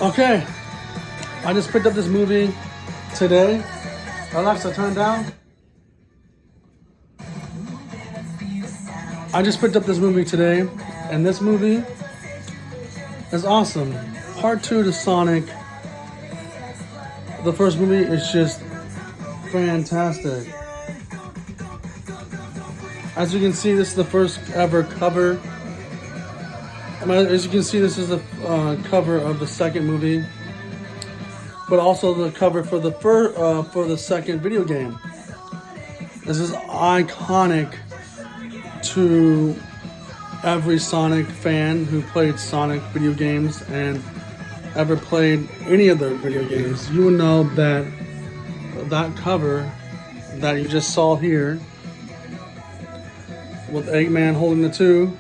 Okay, I just picked up this movie today. Alexa, turn it down. I just picked up this movie today, and this movie is awesome. Part 2 to Sonic. The first movie is just fantastic. As you can see, this is the first ever cover. As you can see, this is the cover of the second movie, but also the cover for the second video game. This is iconic to every Sonic fan who played Sonic video games and ever played any of their video games. You will know that that cover that you just saw here with Eggman holding the two,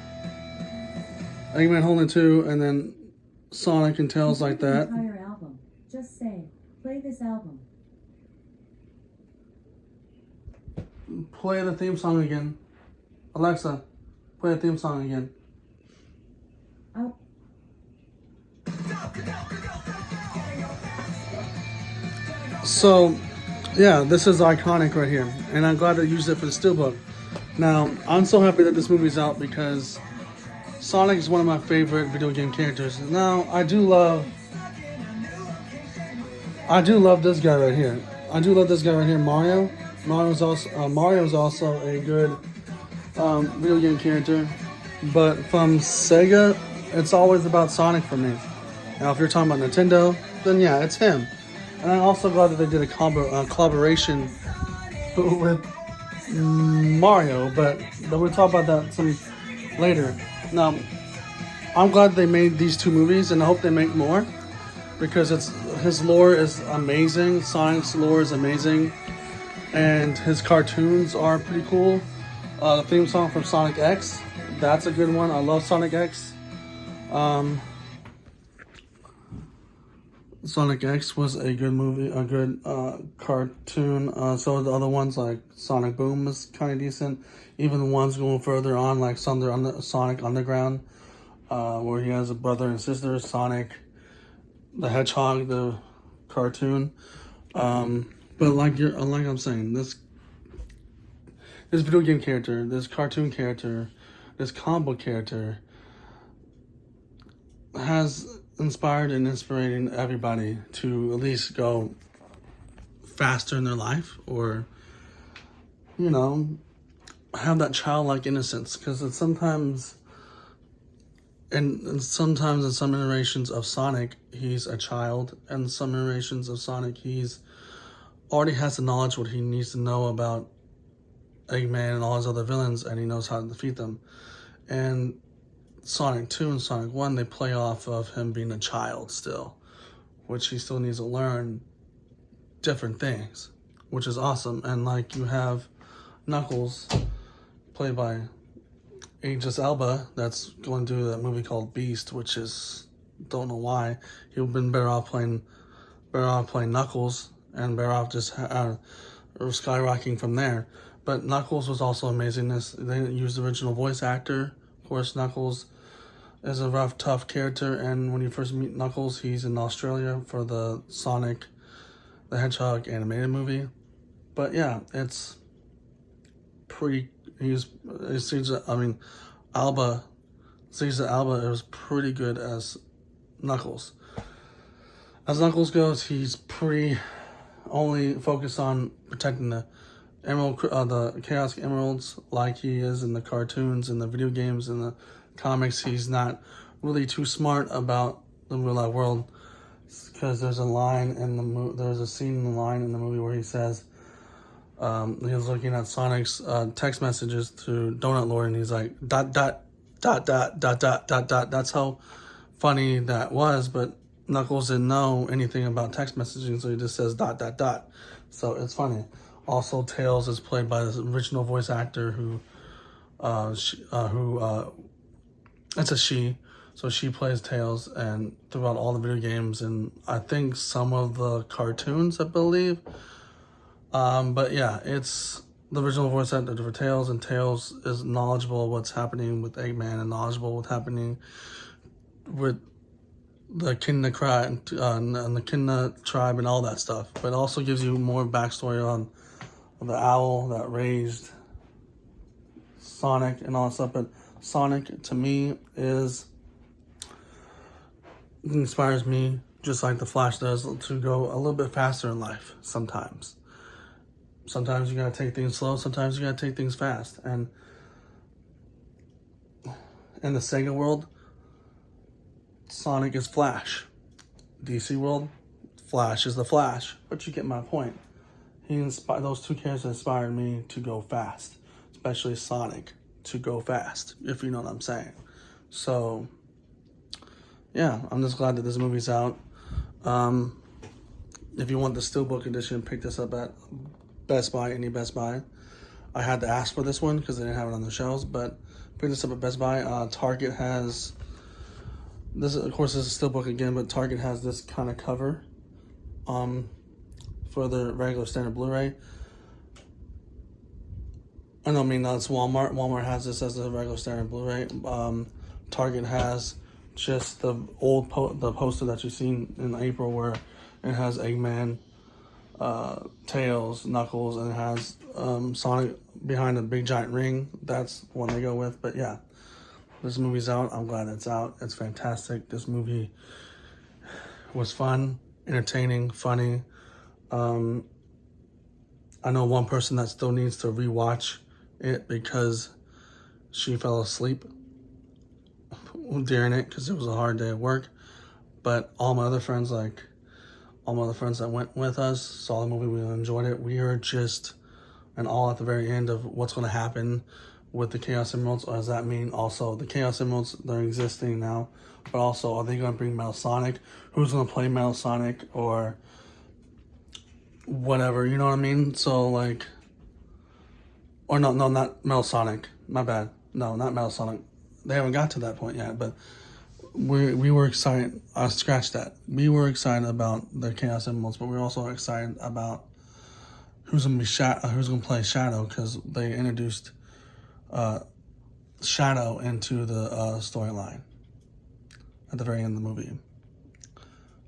and then Sonic and Tails like that. Entire album. Just say, play this album. Play the theme song again. Alexa, play the theme song again. Oh. So, yeah, this is iconic right here, and I'm glad they used it for the steelbook. Now, I'm so happy that this movie's out because Sonic is one of my favorite video game characters. Now, I do love this guy right here. Mario. Mario's also a good video game character, but from Sega, it's always about Sonic for me. Now, if you're talking about Nintendo, then yeah, it's him. And I'm also glad that they did a collaboration with Mario, but we'll talk about that some later. Now, I'm glad they made these two movies, and I hope they make more, because his lore is amazing. Sonic's lore is amazing, and his cartoons are pretty cool. The theme song from Sonic X, that's a good one. I love Sonic X. Sonic X was a good movie, a good cartoon. So the other ones like Sonic Boom is kind of decent. Even the ones going further on, like Sonic Underground, where he has a brother and sister, Sonic the Hedgehog, the cartoon. But like I'm saying, this video game character, this cartoon character, this comic book character has inspired and inspiring everybody to at least go faster in their life, or have that childlike innocence, because it's sometimes in some iterations of Sonic he's a child, and some iterations of Sonic he's already has the knowledge what he needs to know about Eggman and all his other villains, and he knows how to defeat them. And Sonic 2 and Sonic 1, they play off of him being a child still, which he still needs to learn different things, which is awesome. And like you have Knuckles, played by Idris Elba, that's going to do that movie called Beast, which is, don't know why, he would have been better off playing Knuckles, and better off just skyrocketing from there. But Knuckles was also amazing. They used the original voice actor. Of course, Knuckles is a rough, tough character, and when you first meet Knuckles, he's in Australia for the Sonic the Hedgehog animated movie. But yeah, it's pretty. Alba is pretty good as Knuckles. As Knuckles goes, he's pretty only focused on protecting the the Chaos Emeralds, like he is in the cartoons, in the video games, in the comics. He's not really too smart about the real life world, because there's a scene in the movie where he says he was looking at Sonic's text messages through Donut Lord, and he's like ... That's how funny that was, but Knuckles didn't know anything about text messaging, so he just says ... So it's funny. Also, Tails is played by the original voice actor who it's a she, so she plays Tails and throughout all the video games, and I think some of the cartoons, I believe. But yeah, it's the original voice actor for Tails, and Tails is knowledgeable of what's happening with Eggman and knowledgeable what's happening with the Kinna and the Kinna tribe and all that stuff, but it also gives you more backstory on the owl that raised Sonic and all that stuff. But Sonic, to me, inspires me, just like the Flash does, to go a little bit faster in life sometimes. Sometimes you gotta take things slow, sometimes you gotta take things fast. And in the Sega world, Sonic is Flash. DC world, Flash is the Flash. But you get my point. Those two characters inspired me to go fast, especially Sonic to go fast, if you know what I'm saying. So, yeah, I'm just glad that this movie's out. If you want the Steelbook edition, pick this up at Best Buy, any Best Buy. I had to ask for this one because they didn't have it on the shelves, but pick this up at Best Buy. Target has this, of course, this is a Steelbook again, but Target has this kind of cover for the regular standard Blu-ray. I don't mean that's Walmart. Walmart has this as a regular standard Blu-ray. Target has just the old the poster that you've seen in April, where it has Eggman, Tails, Knuckles, and it has Sonic behind a big giant ring. That's one they go with. But yeah, this movie's out. I'm glad it's out. It's fantastic. This movie was fun, entertaining, funny. I know one person that still needs to rewatch it because she fell asleep during it because it was a hard day at work. But all my other friends that went with us saw the movie. We enjoyed it. We are just in awe at the very end of what's going to happen with the Chaos Emeralds. Or does that mean also the Chaos Emeralds, they're existing now, but also are they going to bring Metal Sonic? Who's going to play Metal Sonic or whatever, you know what I mean? So like, or no, not Metal Sonic. My bad. No, not Metal Sonic. They haven't got to that point yet, but we were excited. I scratched that. We were excited about the Chaos Emeralds, but we were also excited about who's gonna play Shadow, because they introduced Shadow into the storyline at the very end of the movie.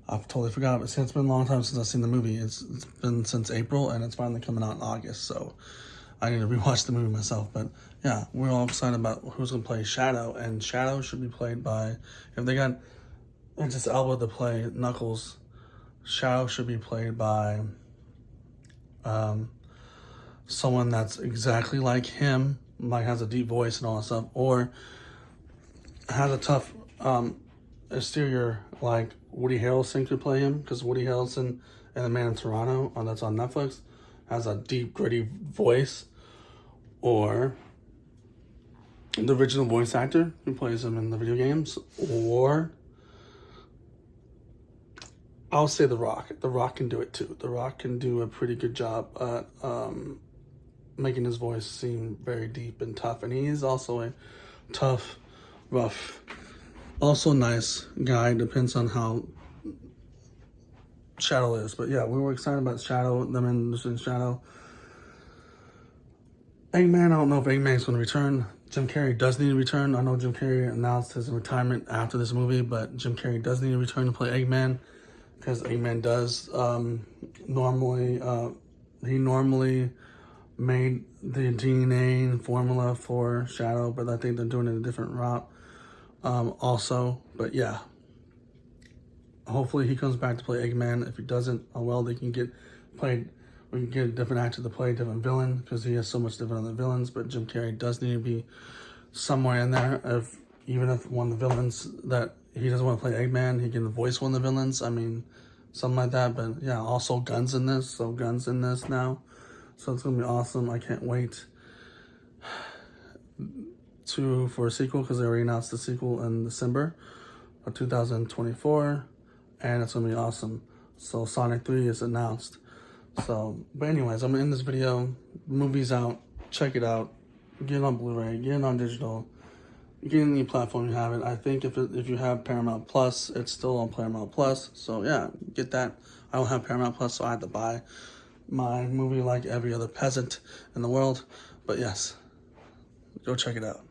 I've totally forgot, but it's been a long time since I've seen the movie. It's been since April, and it's finally coming out in August, so I need to rewatch the movie myself. But yeah, we're all excited about who's going to play Shadow, and Shadow should be played by, if they got Idris Elba to play Knuckles, Shadow should be played by someone that's exactly like him, like has a deep voice and all that stuff, or has a tough exterior, like Woody Harrelson could play him, because Woody Harrelson in The Man in Toronto, that's on Netflix, has a deep, gritty voice. Or the original voice actor who plays him in the video games. Or I'll say The Rock. The Rock can do it too. The Rock can do a pretty good job at making his voice seem very deep and tough. And he is also a tough, rough, also nice guy. Depends on how Shadow is. But yeah, we were excited about Shadow, them in Shadow. Eggman, I don't know if Eggman's going to return. Jim Carrey does need to return. I know Jim Carrey announced his retirement after this movie, but Jim Carrey does need to return to play Eggman, because Eggman does normally made the DNA formula for Shadow, but I think they're doing it a different route also. But yeah, hopefully he comes back to play Eggman. If he doesn't, oh well, we can get a different actor to play a different villain, because he has so much different other villains. But Jim Carrey does need to be somewhere in there. Even if one of the villains that he doesn't want to play Eggman, he can voice one of the villains. I mean, something like that. But yeah, also Gun's in this. So Gun's in this now. So it's going to be awesome. I can't wait for a sequel, because they already announced the sequel in December of 2024. And it's going to be awesome. So Sonic 3 is announced. So, but anyways, I'm gonna end this video. The movie's out. Check it out. Get it on Blu-ray. Get it on digital. Get it on any platform you have it. I think if you have Paramount Plus, it's still on Paramount Plus. So yeah, get that. I don't have Paramount Plus, so I had to buy my movie like every other peasant in the world. But yes, go check it out.